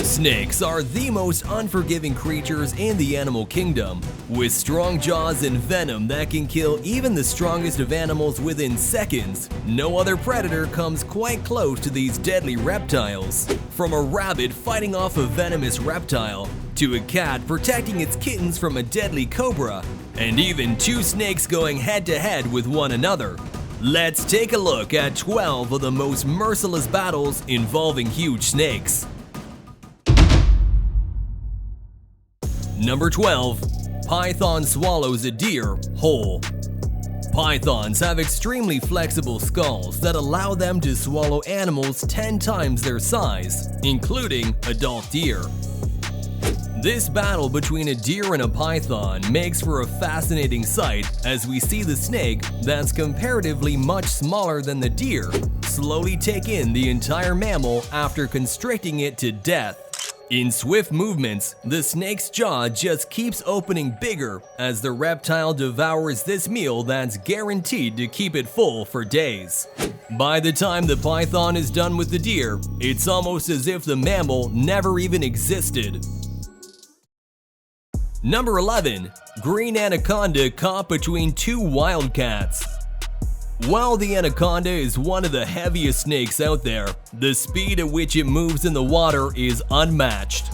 Snakes are the most unforgiving creatures in the animal kingdom, with strong jaws and venom that can kill even the strongest of animals within seconds. No other predator comes quite close to these deadly reptiles. From a rabbit fighting off a venomous reptile, to a cat protecting its kittens from a deadly cobra, and even two snakes going head-to-head with one another. Let's take a look at 12 of the most merciless battles involving huge snakes. Number 12. Python swallows a deer whole. Pythons have extremely flexible skulls that allow them to swallow animals 10 times their size, including adult deer. This battle between a deer and a python makes for a fascinating sight as we see the snake, that's comparatively much smaller than the deer, slowly take in the entire mammal after constricting it to death. In swift movements, the snake's jaw just keeps opening bigger as the reptile devours this meal that's guaranteed to keep it full for days. By the time the python is done with the deer, it's almost as if the mammal never even existed. Number 11. Green anaconda caught between two wildcats. While the anaconda is one of the heaviest snakes out there, the speed at which it moves in the water is unmatched.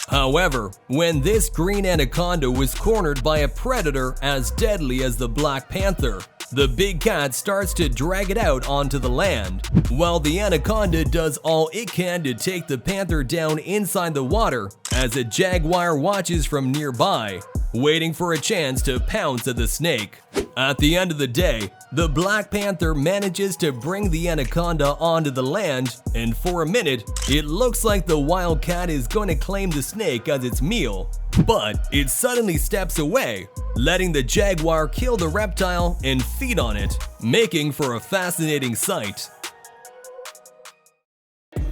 However, when this green anaconda was cornered by a predator as deadly as the black panther, the big cat starts to drag it out onto the land, while the anaconda does all it can to take the panther down inside the water as a jaguar watches from nearby, waiting for a chance to pounce at the snake. At the end of the day, the black panther manages to bring the anaconda onto the land, and for a minute, it looks like the wildcat is going to claim the snake as its meal. But it suddenly steps away, letting the jaguar kill the reptile and feed on it, making for a fascinating sight.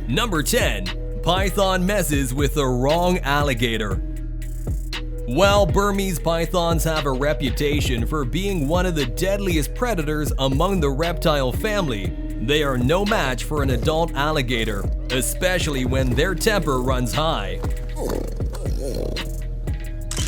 Number 10. Python messes with the wrong alligator. While Burmese pythons have a reputation for being one of the deadliest predators among the reptile family, they are no match for an adult alligator, especially when their temper runs high.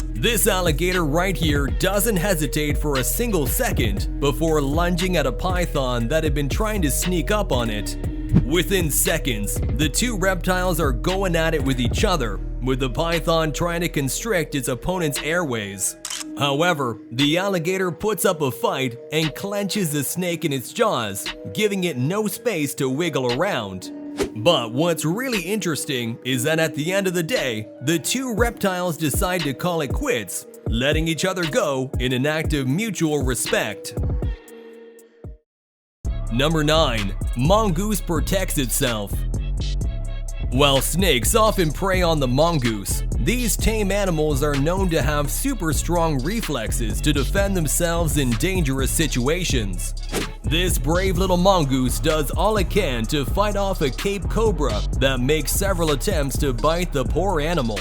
This alligator right here doesn't hesitate for a single second before lunging at a python that had been trying to sneak up on it. Within seconds, the two reptiles are going at it with each other, with the python trying to constrict its opponent's airways. However, the alligator puts up a fight and clenches the snake in its jaws, giving it no space to wiggle around. But what's really interesting is that at the end of the day, the two reptiles decide to call it quits, letting each other go in an act of mutual respect. Number 9. Mongoose protects itself. While snakes often prey on the mongoose, these tame animals are known to have super strong reflexes to defend themselves in dangerous situations. This brave little mongoose does all it can to fight off a Cape cobra that makes several attempts to bite the poor animal.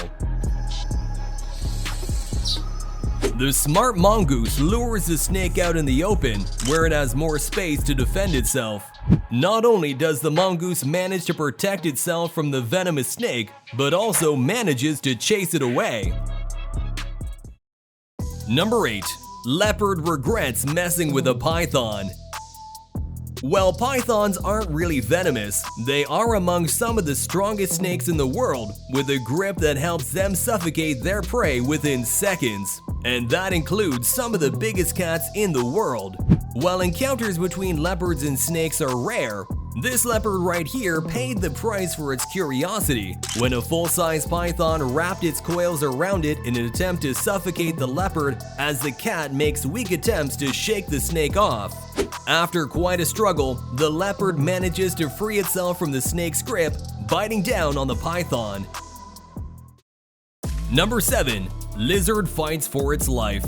The smart mongoose lures the snake out in the open, where it has more space to defend itself. Not only does the mongoose manage to protect itself from the venomous snake, but also manages to chase it away. Number 8. Leopard regrets messing with a python. While pythons aren't really venomous, they are among some of the strongest snakes in the world, with a grip that helps them suffocate their prey within seconds. And that includes some of the biggest cats in the world. While encounters between leopards and snakes are rare, this leopard right here paid the price for its curiosity when a full-size python wrapped its coils around it in an attempt to suffocate the leopard as the cat makes weak attempts to shake the snake off. After quite a struggle, the leopard manages to free itself from the snake's grip, biting down on the python. Number 7. Lizard fights for its life.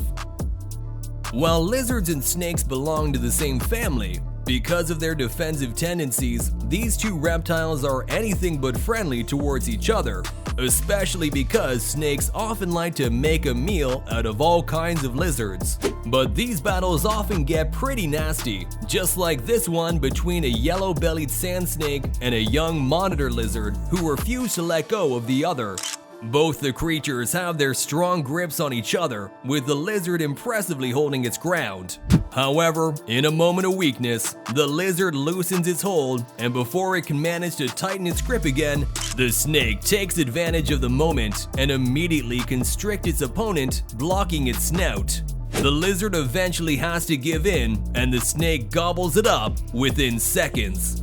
While lizards and snakes belong to the same family, because of their defensive tendencies, these two reptiles are anything but friendly towards each other, especially because snakes often like to make a meal out of all kinds of lizards. But these battles often get pretty nasty, just like this one between a yellow-bellied sand snake and a young monitor lizard who refuse to let go of the other. Both the creatures have their strong grips on each other, with the lizard impressively holding its ground. However, in a moment of weakness, the lizard loosens its hold, and before it can manage to tighten its grip again, the snake takes advantage of the moment and immediately constricts its opponent, blocking its snout. The lizard eventually has to give in, and the snake gobbles it up within seconds.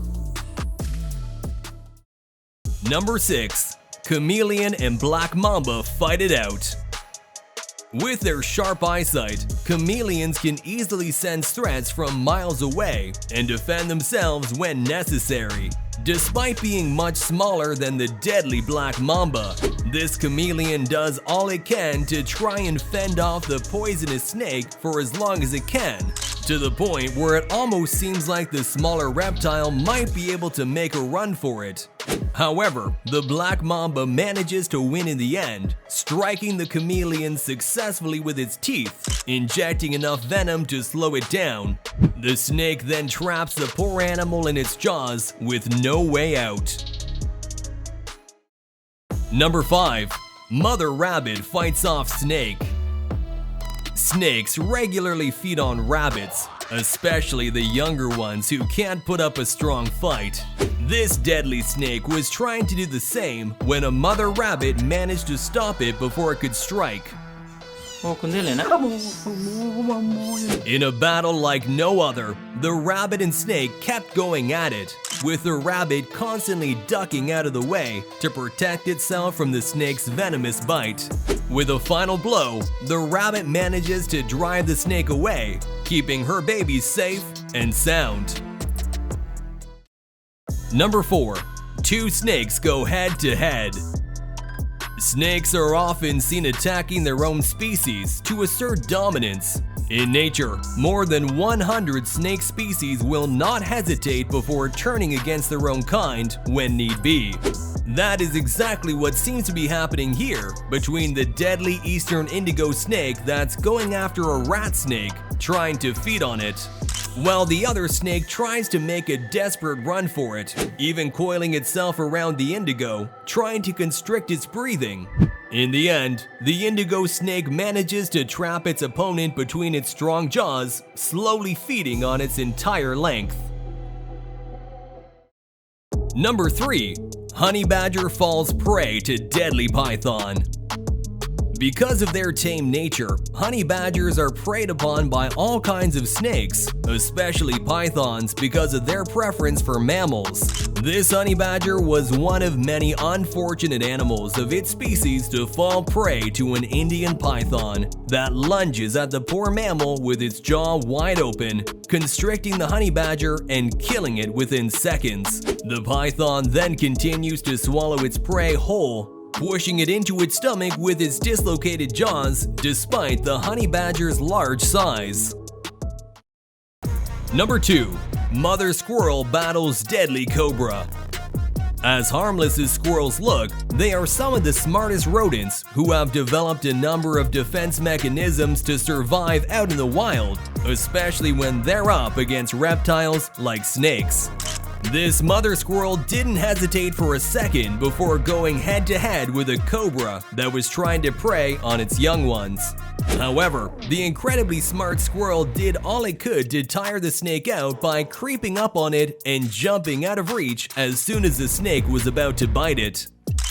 Number 6. Chameleon and black mamba fight it out. With their sharp eyesight, chameleons can easily sense threats from miles away and defend themselves when necessary. Despite being much smaller than the deadly black mamba, this chameleon does all it can to try and fend off the poisonous snake for as long as it can, to the point where it almost seems like the smaller reptile might be able to make a run for it. However, the black mamba manages to win in the end, striking the chameleon successfully with its teeth, injecting enough venom to slow it down. The snake then traps the poor animal in its jaws with no way out. Number 5. Mother rabbit fights off snake. Snakes regularly feed on rabbits, especially the younger ones who can't put up a strong fight. This deadly snake was trying to do the same when a mother rabbit managed to stop it before it could strike. In a battle like no other, the rabbit and snake kept going at it, with the rabbit constantly ducking out of the way to protect itself from the snake's venomous bite. With a final blow, the rabbit manages to drive the snake away, keeping her babies safe and sound. Number 4. Two snakes go head to head. Snakes are often seen attacking their own species to assert dominance. In nature, more than 100 snake species will not hesitate before turning against their own kind when need be. That is exactly what seems to be happening here between the deadly eastern indigo snake that's going after a rat snake, trying to feed on it, while the other snake tries to make a desperate run for it, even coiling itself around the indigo, trying to constrict its breathing. In the end, the indigo snake manages to trap its opponent between its strong jaws, slowly feeding on its entire length. Number 3. Honey badger falls prey to deadly python. Because of their tame nature, honey badgers are preyed upon by all kinds of snakes, especially pythons because of their preference for mammals. This honey badger was one of many unfortunate animals of its species to fall prey to an Indian python that lunges at the poor mammal with its jaw wide open, constricting the honey badger and killing it within seconds. The python then continues to swallow its prey whole, pushing it into its stomach with its dislocated jaws despite the honey badger's large size. Number 2. Mother squirrel battles deadly cobra. As harmless as squirrels look, they are some of the smartest rodents who have developed a number of defense mechanisms to survive out in the wild, especially when they're up against reptiles like snakes. This mother squirrel didn't hesitate for a second before going head to head with a cobra that was trying to prey on its young ones. However, the incredibly smart squirrel did all it could to tire the snake out by creeping up on it and jumping out of reach as soon as the snake was about to bite it.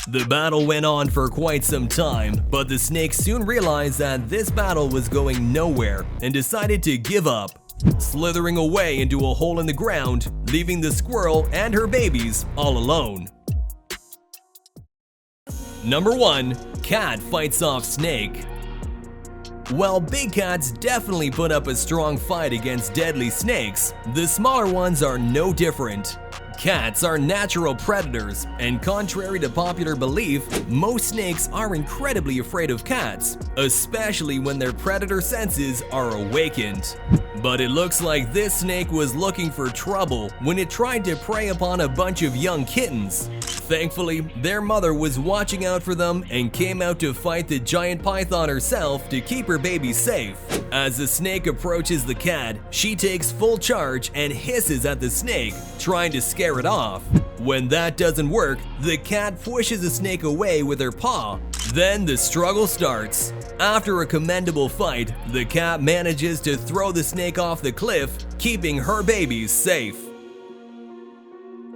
The battle went on for quite some time, but the snake soon realized that this battle was going nowhere and decided to give up, slithering away into a hole in the ground, leaving the squirrel and her babies all alone. Number 1. Cat fights off snake. While big cats definitely put up a strong fight against deadly snakes, the smaller ones are no different. Cats are natural predators, and contrary to popular belief, most snakes are incredibly afraid of cats, especially when their predator senses are awakened. But it looks like this snake was looking for trouble when it tried to prey upon a bunch of young kittens. Thankfully, their mother was watching out for them and came out to fight the giant python herself to keep her baby safe. As the snake approaches the cat, she takes full charge and hisses at the snake, trying to scare it off. When that doesn't work, the cat pushes the snake away with her paw. Then the struggle starts. After a commendable fight, the cat manages to throw the snake off the cliff, keeping her babies safe.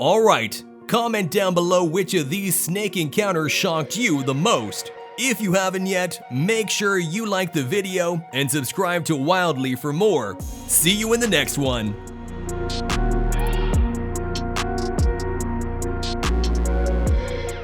Alright, comment down below which of these snake encounters shocked you the most. If you haven't yet, make sure you like the video and subscribe to Wildly for more. See you in the next one.